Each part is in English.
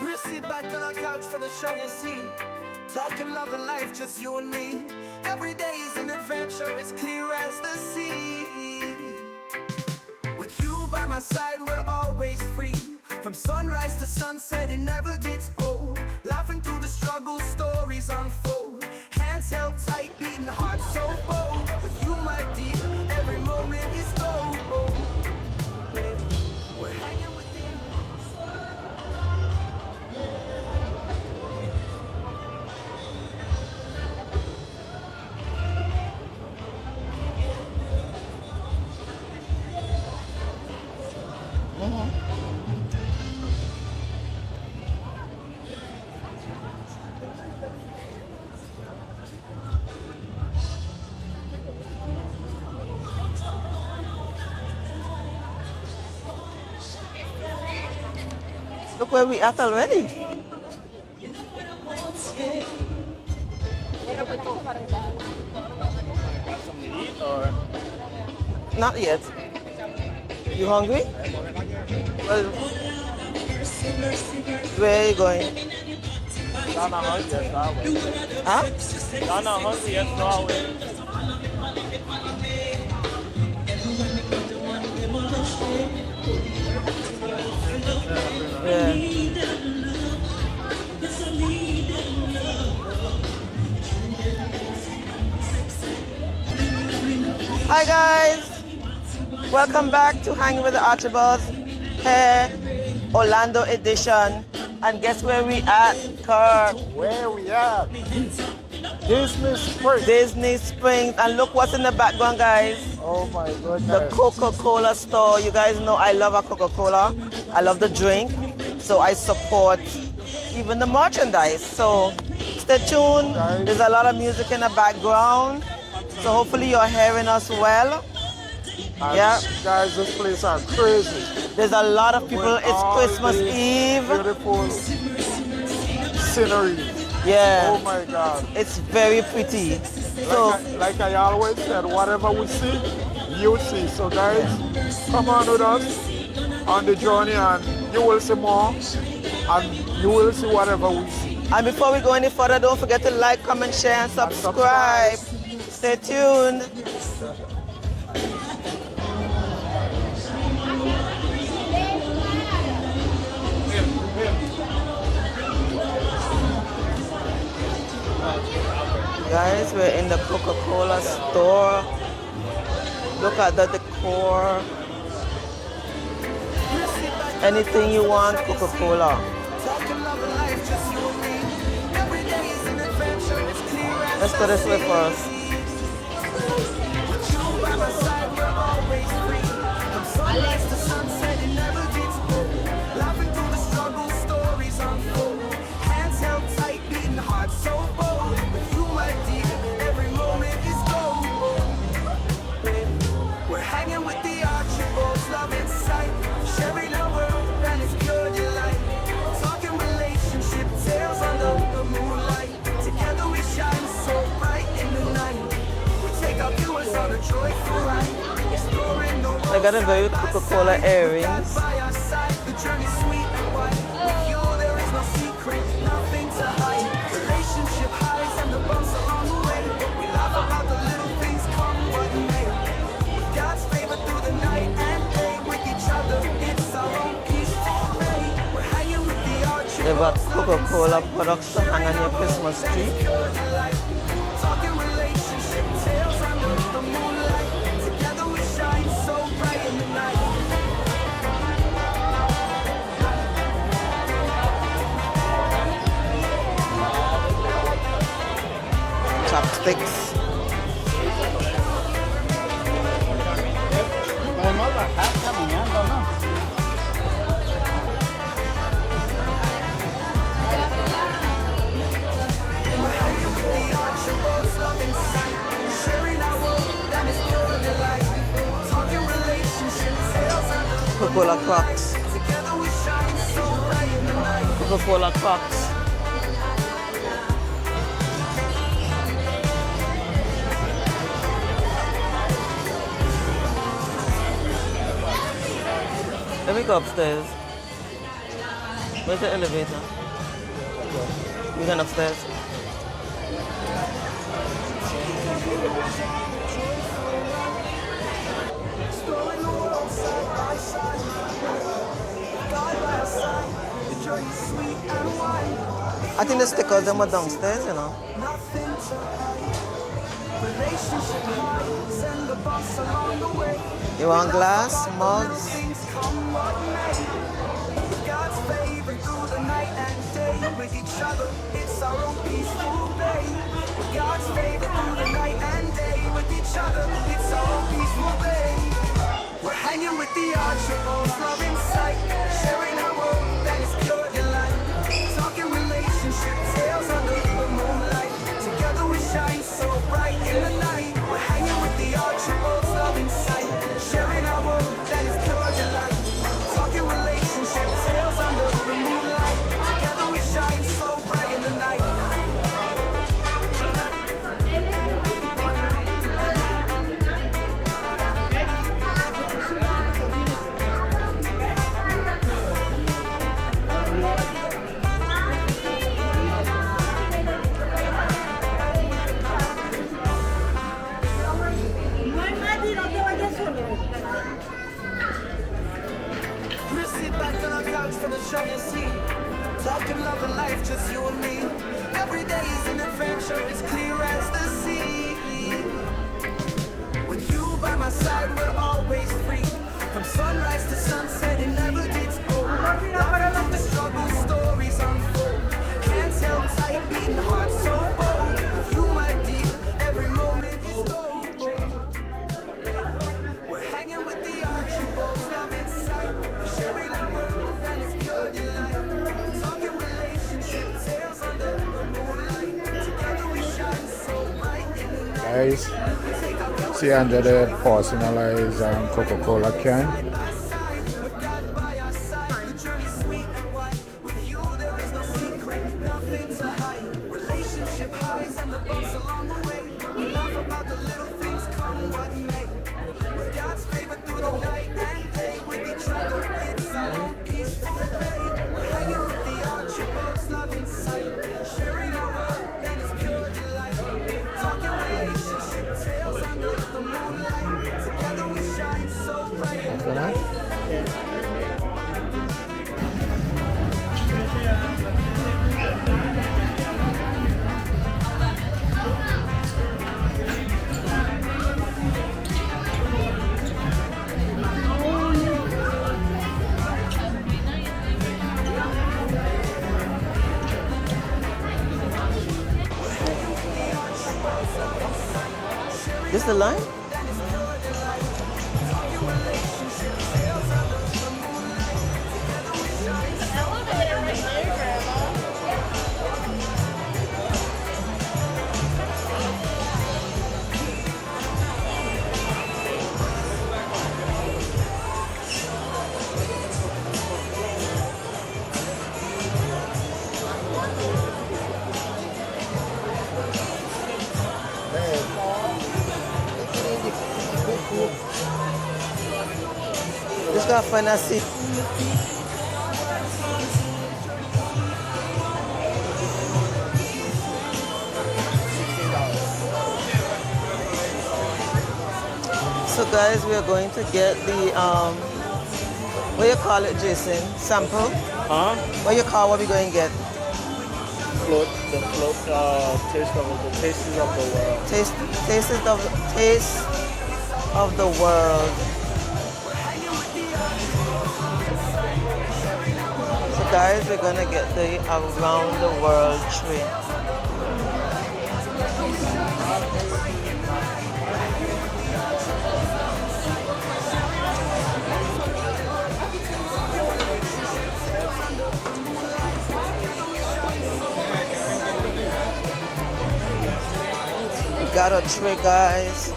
We'll sit back on our couch for the show you see. Talking love and life, just you and me. Every day is an adventure, it's clear as the sea. With you by my side, we're always free. From sunrise to sunset, it never gets old. Laughing through the struggle, stories unfold. Hands held tight, beating hearts so bold. With you, my dear, every moment is gold. We're hanging with you. Look where we at already. Not yet. You hungry? Well, where are you going? Y'all not hungry yet, so I'll wait. Huh? Y'all not hungry yet, so I'll wait. Yeah. Hi guys, welcome back to Hanging with the Archibalds here, Orlando edition. And guess where we at, Kirk? Where we at? Disney Springs. Disney Springs. And look what's in the background, guys. Oh my The goodness. Coca-Cola store. You guys know I love a Coca-Cola. I love the drink. So I support even the merchandise. So stay tuned. There's a lot of music in the background. So hopefully you're hearing us well. And Yeah. guys, this place are crazy. There's a lot of people. With It's all Christmas these Eve. Beautiful scenery. Yeah. Oh my God. It's very pretty. So Like I always said, whatever we see, you see. So guys, come on with us on the journey and you will see more and you will see whatever we see. and before we go any further, don't forget to like, comment, share, and subscribe. Stay tuned. Guys, we're in the Coca-Cola store. Look at the decor. Anything you want, Coca-Cola. Talking love and life, just you and me. Every day is an adventure, it's clear as Let's go this way first. with you by my side, we're always free. From sunrise to sunset, it never gets old. Laughing through the struggle, stories unfold. Hands held tight, beating hearts so bold. With you, my dear, every moment is gold. We're hanging with the Archibalds, love in sight. Sharing our world, and it's pure delight. Talking relationship, tales under the moonlight. Together we shine so bright in the night. We take our viewers on a joyful ride. Exploring the world. I got a very Coca-Cola earrings. By our side, the journey's sweet and wide. With you, there is no secret, nothing to hide. Relationship highs and the bumps along the way. We laugh about the little things, come what may. With God's favor through the night and day, with each other, it's our own peaceful day. We're hanging with the Archibalds. They've got Coca-Cola products to hang on your Christmas tree. Talking relationship, tales under the moonlight. Together we shine so bright in the night. Chopsticks. Coca-Cola Crocs. Coca-Cola Crocs. Let me go upstairs. Where's the elevator? We're going upstairs. Exploring the world side by side. God by our side. The journey's sweet and wide. I think the stickers them are downstairs, you know. Nothing to hide. Relationship highs and the bumps along the way. You want glass, mugs? Things come what may. With God's favor through the night and day. With each other, it's our own peaceful day. With God's favor through the night and day. With each other, it's our own peaceful day. We're hanging with the Archibalds, love in sight. Sharing our world that is pure delight. Talking relationship tales under the moonlight. Together we shine so bright in the night. We're hanging with the Archibalds, love in sight. Sharing our world that is pure delight. Talking relationship tales under the moonlight. Together we shine so bright in the night. We'll sit back on our couch for the show you see. Talking love and life, just you and me. Every day is an adventure, as clear as the sea. With you by my side, we're always free. From sunrise to sunset, it never gets old. Laughing through the struggle, stories unfold. Can't tell tight, beating heart so bold. With you, my dear, every moment is gold. We're hanging with the Archibalds, love in sight. Sharing our world that is pure delight. Talking relationship tales under the moonlight. Together we shine so bright in the night. Guys, see under the personalized Coca-Cola can. With God by our side, the journey's sweet and wide. With you there is no secret, nothing to hide. Relationship highs and the bumps along the way. We laugh about the little things, come what may. With God's favor through the night and day. With each other, it's our own peaceful day. We're hanging with the Archibalds, love in sight. Sharing our world that is pure delight. Talking relationship tales under the moonlight. Together we shine so bright in the night. This the line? Just gotta find a seat. So guys, we are going to get the what you call it, Jason? Sample? Huh? What you call what we going to get? Float, the tastes of the world. Taste of the world. So guys, we're gonna get the around the world tree. We got a tray, guys.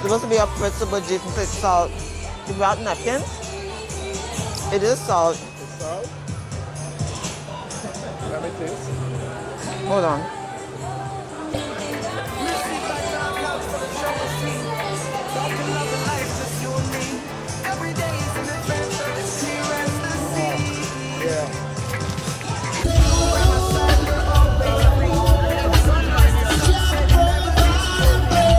Supposed to be a pretzel, but Jason said salt. You brought napkin? It is salt. Salt? Let me taste. Hold on. Every day is an adventure, as clear as the sea. Yeah. By my side, we're always free. From sunrise to sunset, it never gets old. Laughing through the struggle,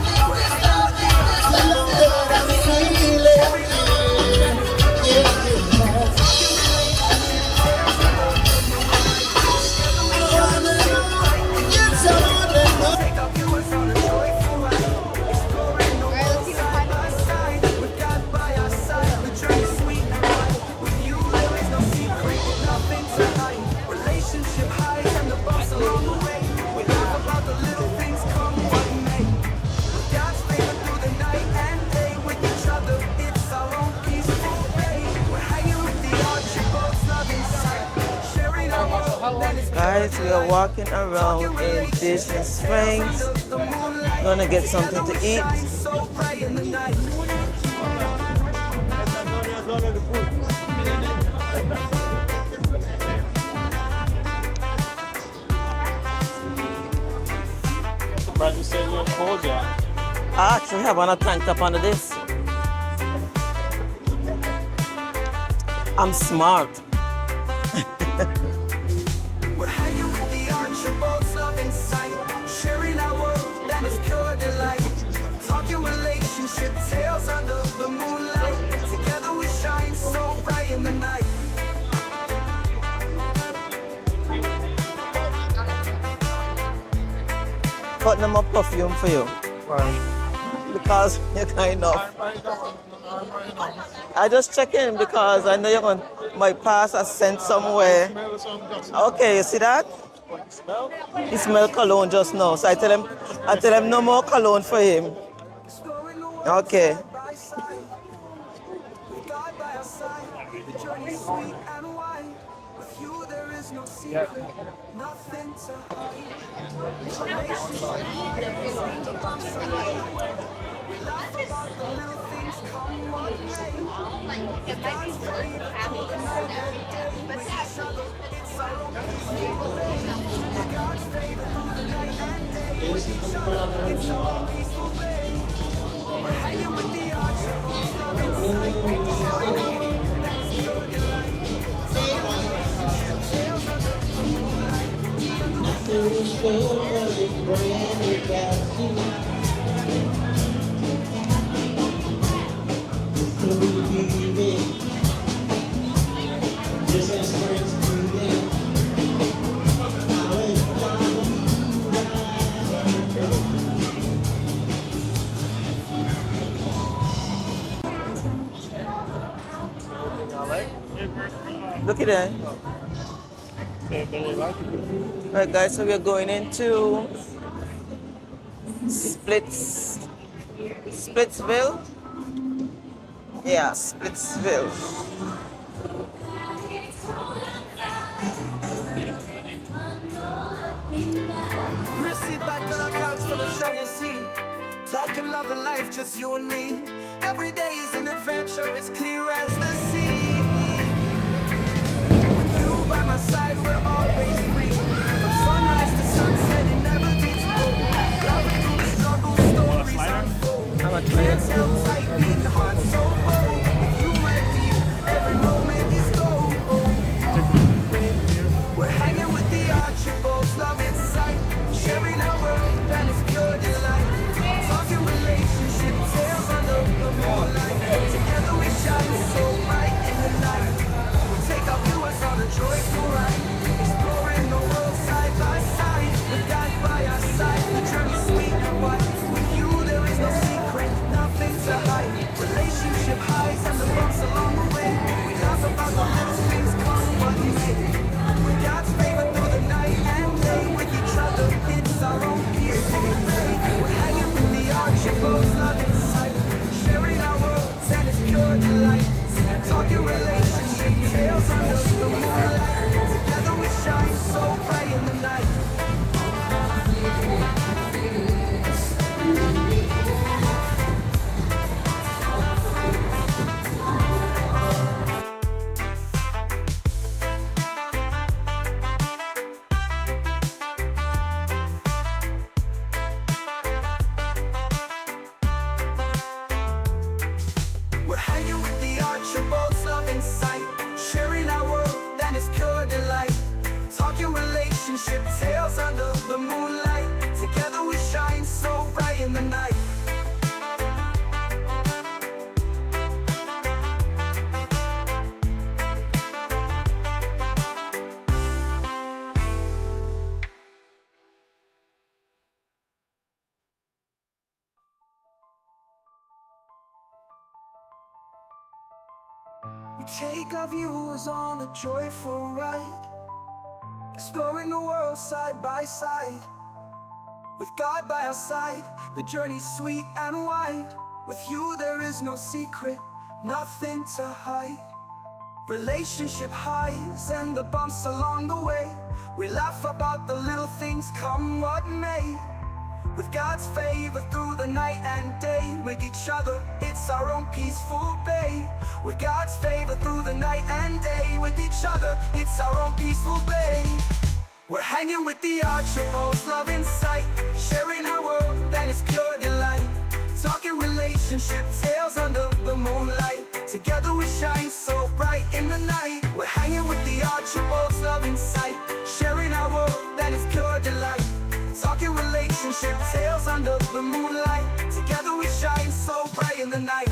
stories unfold. Hands held tight, we know it's all. Every moment is gold. We're hanging with the take our viewers on a joyful ride. Exploring the world side by side. With God by our side, the journey's sweet and right. With you, there is no secret, nothing to hide. Relationship highs and the bumps along the way. We laugh about the little things, come what may. With God's favor through the night and day. With each other, it's our own peaceful way. We're hanging with the Archibalds, love inside. Sharing our world, then it's Guys, we are walking around in Disney Springs. Gonna get something to eat. so bright in the night. But you said you're cold, yeah. I actually have on a tank top under this. I'm smart. We're hanging with the Archibalds, love in sight. Sharing our world, that is pure delight. Talking relationship tales under the moonlight. Together we shine so bright in the night. Put them a perfume for you Right. because you're kind of. I just check in because I know you're going might pass a scent somewhere. Smell something just Okay, you see that? smell? He smelled cologne just now, so I tell him no more cologne for him. Exploring the world Okay. side by side. With God by our side, the journey's sweet and wide. With you there is no secret, nothing to hide. Relationship highs and the bumps along the way. We laugh about the little things, come what may. With God's favor through the night and day. With each other, it's our own peaceful way. With God's favor through the night and day. With each other, it's our own peaceful way. We're hanging with the Archibalds, love inside. Sharing our world, that's pure delight. Talking relationship tales under the moonlight. Look at that. Right, guys, so we're going into Splitsville. Yeah, Splitsville. We'll sit back on our couch for the show you see. Talking love and life, just you and me. Every day is an adventure, as clear as the sea. With you by my side, we're always free. From sunrise to sunset, it never gets old. Laughing through the struggle, stories unfold. Hands held tight, beating hearts so bold. With you, my dear, every moment is gold. We're hanging with the Archibalds, love in sight. Sharing our world, that is pure delight. Talking relationship tales under the moonlight. Together we shine so bright in the night. We take our viewers on a joyful ride. Exploring the world side by side. With God by our side, the journey's sweet and wide. With you there is no secret, nothing to hide. Relationship highs and the bumps along the way. We laugh about the little things, come what may. With God's favor through the night and day. With each other, it's our own peaceful way. We're hanging with the Archibalds, love inside. Sharing our worlds and it's pure delight. Talking relationship tales under the moonlight. Together we shine so bright in the night. relationship tales under the moonlight. Together we shine so bright in the night. We take our views on a joyful ride, exploring the world side by side. With God by our side, the journey's sweet and wide. With you there is no secret, nothing to hide. Relationship highs and the bumps along the way. We laugh about the little things, come what may. With God's favor through the night and day. With each other, it's our own peaceful bay. With God's favor through the night and day. With each other, it's our own peaceful bay. We're hanging with the Archibald's, love in sight, sharing our world that is pure delight. Talking relationship tales under the moonlight. Together we shine so bright in the night. We're hanging with the Archibald's, love in sight, sharing our world that is pure delight. Talking relationship tales under the moonlight. Together we shine so bright in the night.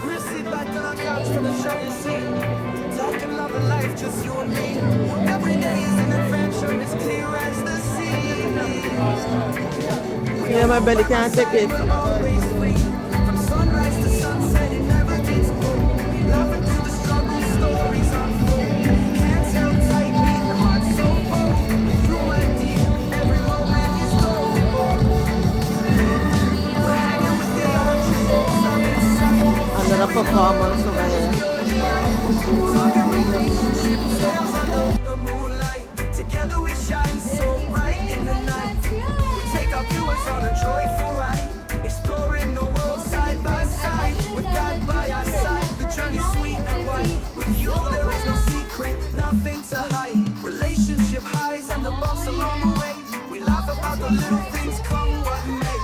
We'll sit back on our couch from the show you see. Talking love and life, just you and me. Every day is an adventure, as clear as the sea. Yeah, my belly can't take it. We're always free. From sunrise to sunset, it never gets old. Laughing through the struggle, stories unfold. Hands held tight, beat the heart so cold. Through and deep, every moment is gold. We're hanging with the Archibald's, love inside. Another performance over here. Talking relationship tales under the moonlight. Together we shine so bright in the night. We take our viewers on a joyful ride, exploring the world side by side. With God by our side, the journey's sweet and wide. With you there is no secret, nothing to hide. Relationship highs and the bumps along the way. We laugh about the little things, come what may.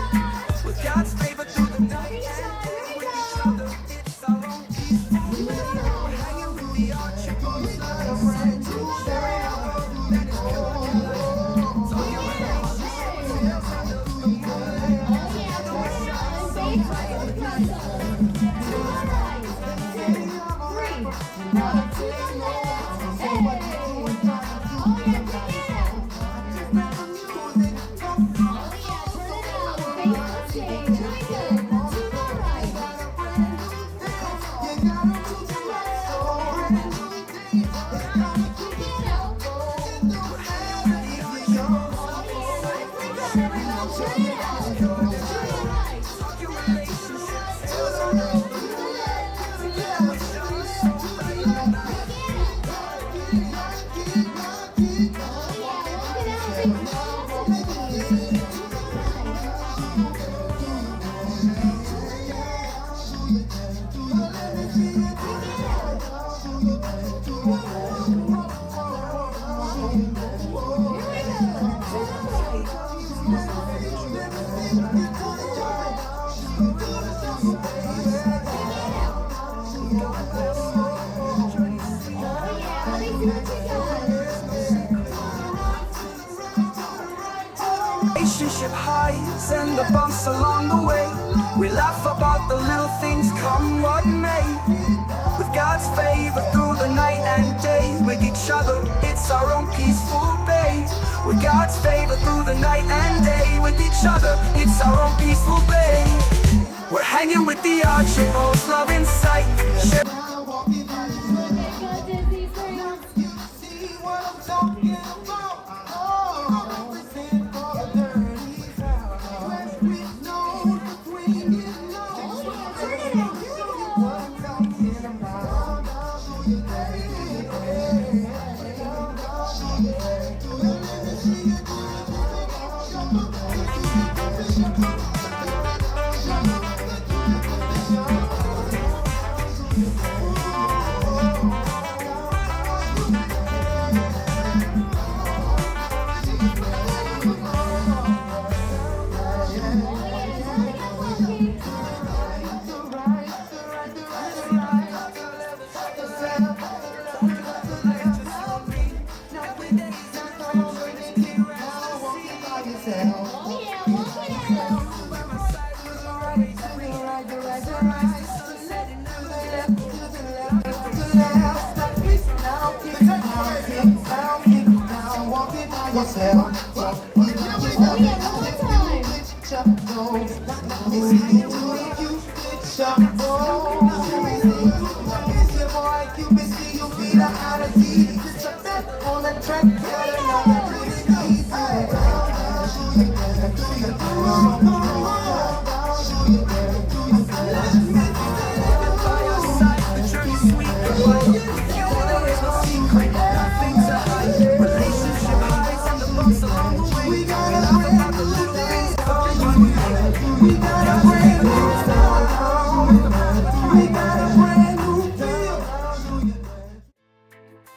With God's favor through the night and day. With each other, it's our own peaceful way. We're hanging with the Archibald's, love inside, sharing our world that is pure delight. Talking relationship tales under the moonlight. Together we shine so bright in the night. Talking relationships, tales unfold. Music never shines so bright at night. Relationship highs and the bumps along the way. We laugh about the little things, come what may. With God's favor through the night and day. With each other, it's our own peaceful bay. With God's favor through the night and day. With each other, it's our own peaceful bay. We're hanging with the Archibalds, love in sight.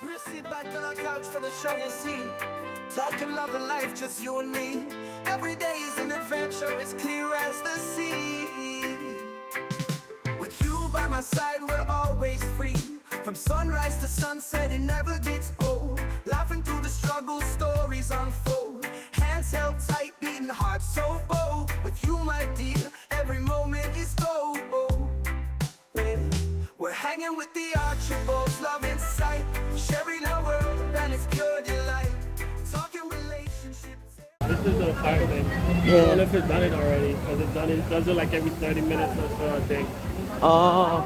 We'll sit back on our couch for the show you see. Talking love and life, just you and me. Every day is an adventure, as clear as the sea. With you by my side, we're always free. From sunrise to sunset, it never gets old. Laughing through the struggle, stories unfold. Hands held tight, beating hearts so bold. With you, my dear, every moment is gold. We're hanging with the Archibalds, love in sight. Sharing our world and its pure delight. Talking relationships. This is the fire thing. I don't know if it's done it already, because it's done it does it like every 30 minutes or so, I think. Oh.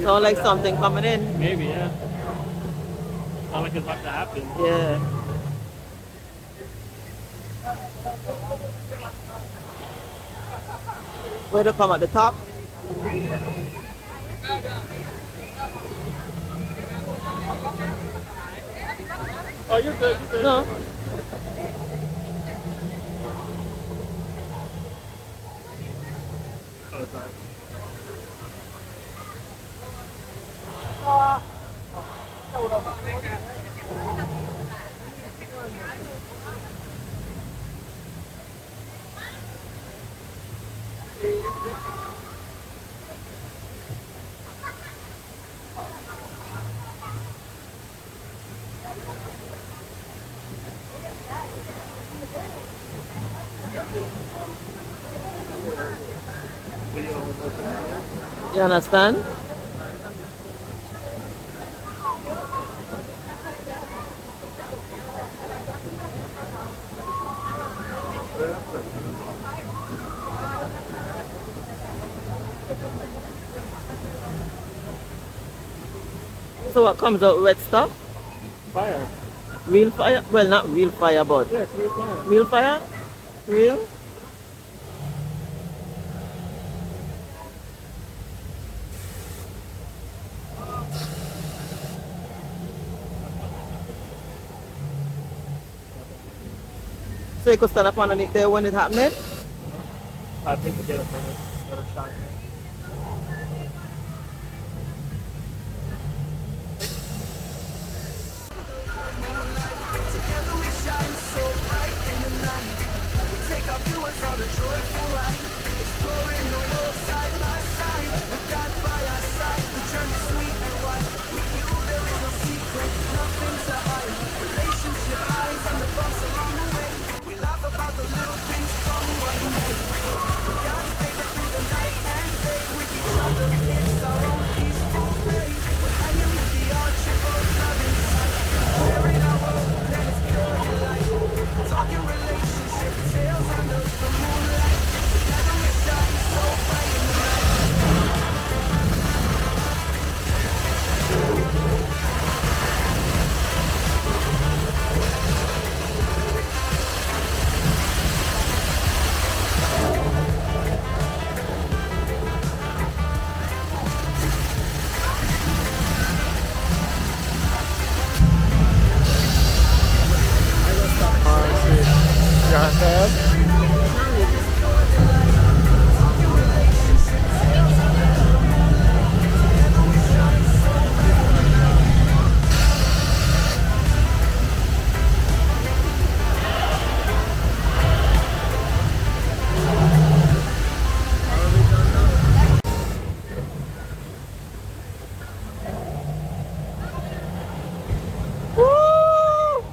Sound like something coming in. Maybe, yeah. Sound like it's about to happen. Yeah. Where to come at the top? Oh, you're good, you're good. No. Oh, sorry. You understand? So what comes out wet stuff? Fire. Real fire? Well, not real fire, but Yes, real fire. real fire? Real? So you could stand up underneath there when it's happening? I think to get a better shot. Together we shine so bright in the night. We take our viewers on a joyful ride, exploring the world side by side. With God by our side, the journey sweet and wide. With you there is no secret, nothing to hide. Relationship highs and the bumps along the way. We laugh about the little things come what may. God's favor through the night and day. With each other, it's our own peaceful day. We're hanging with the archibald love inside. Sharing our world, that is pure delight. Talking relationship, tales under the moonlight. Together we shine so bright in the night. Your hand. Woo!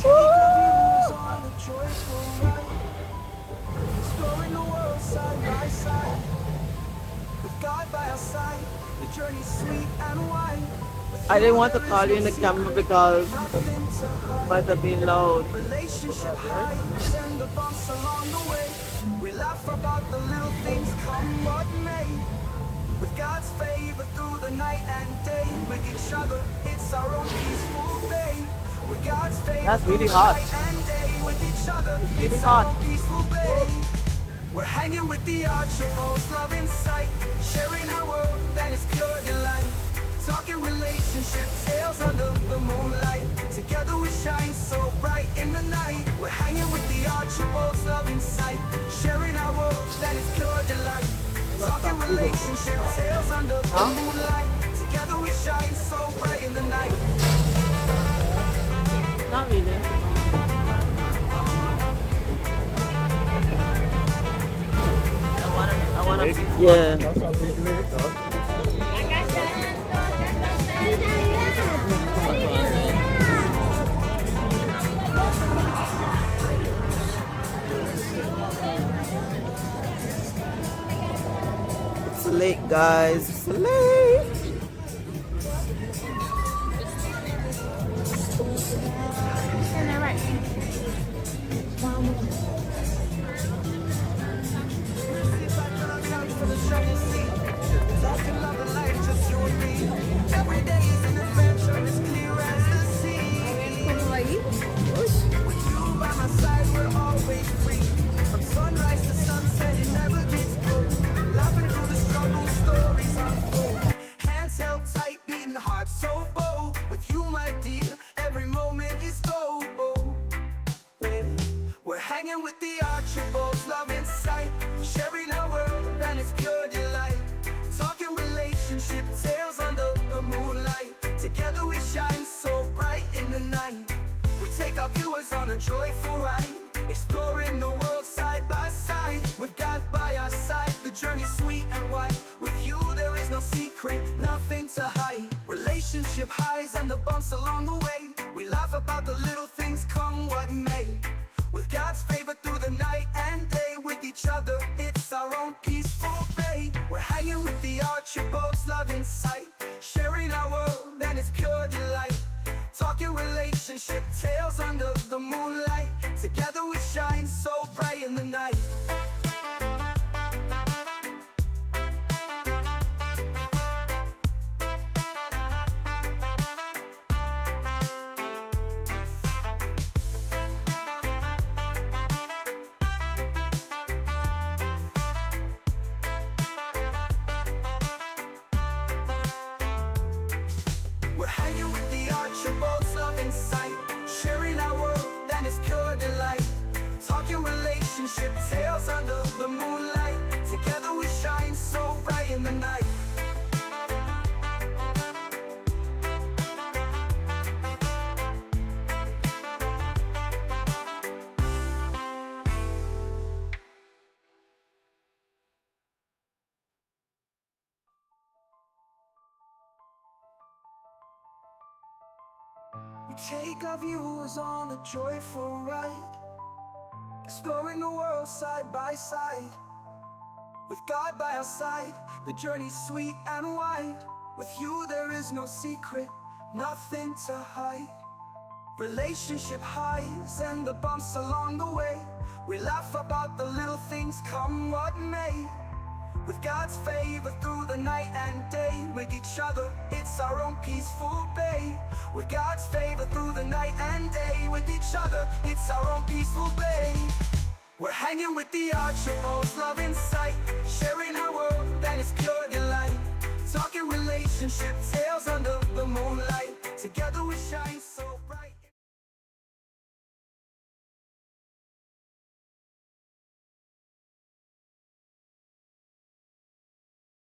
On a joyful ride, exploring the world side by side. With God by our side, the journey's sweet and wide. I didn't want to call you in the camera because Nothing to hide. it might have been loud. Relationship highs and the bumps along the way. We laugh about the little things come what may. With God's favor through the night and day. With each other, it's our own peaceful day. With God's favor That's really through the hot. night and day. With each other, really it's hot. our own peaceful day. We're hanging with the archibald's love in sight. Sharing our world that is pure delight. Talking relationship tales under the moonlight. Together we shine so bright in the night. We're hanging with the archibald's love in sight. Sharing our world that is pure delight. Talking relationship tales under the moonlight. Together we shine so bright in the night. Not really. I wanna, yeah. That's a big lake, though. It's late, guys. It's late. Sit back on our couch for the show you see. Talking love and life, just you and me. Every day is an adventure, as clear as the sea. With you by my side, we're always free. From sunrise to sunset, it never gets old. Laughing through the struggle, stories unfold. Hands held tight, beating hearts so bold. With you, my dear, every moment is gold. We're hanging with the archibalds, love in sight. Sharing our world and its pure delight. Talking relationship tales under the moonlight. Together we shine so bright in the night. We take our viewers on a joyful ride. Exploring the world side by side. With God by our side, the journey's sweet and wide. With you there is no secret, nothing to hide. Relationship highs and the bumps along the way. We laugh about the little things come what may. With God's favor through the night and day. With each other, it's our own peaceful day. We're hanging with the archibalds, love in sight. Sharing our world and its pure delight. Talking relationship tales under the moonlight. Together we shine so bright in the night. relationship tales under the moonlight. Together we shine so bright in the night. We take our views on a joyful ride, exploring the world side by side. With God by our side, the journey's sweet and wide. With you there is no secret, nothing to hide. Relationship highs and the bumps along the way. We laugh about the little things, come what may. With God's favor through the night and day. With each other, it's our own peaceful bay. With God's favor through the night and day. With each other, it's our own peaceful bay. We're hanging with the Archibald's, love in sight, sharing our world that is pure delight. Talking relationship tales under the moonlight. Together we shine.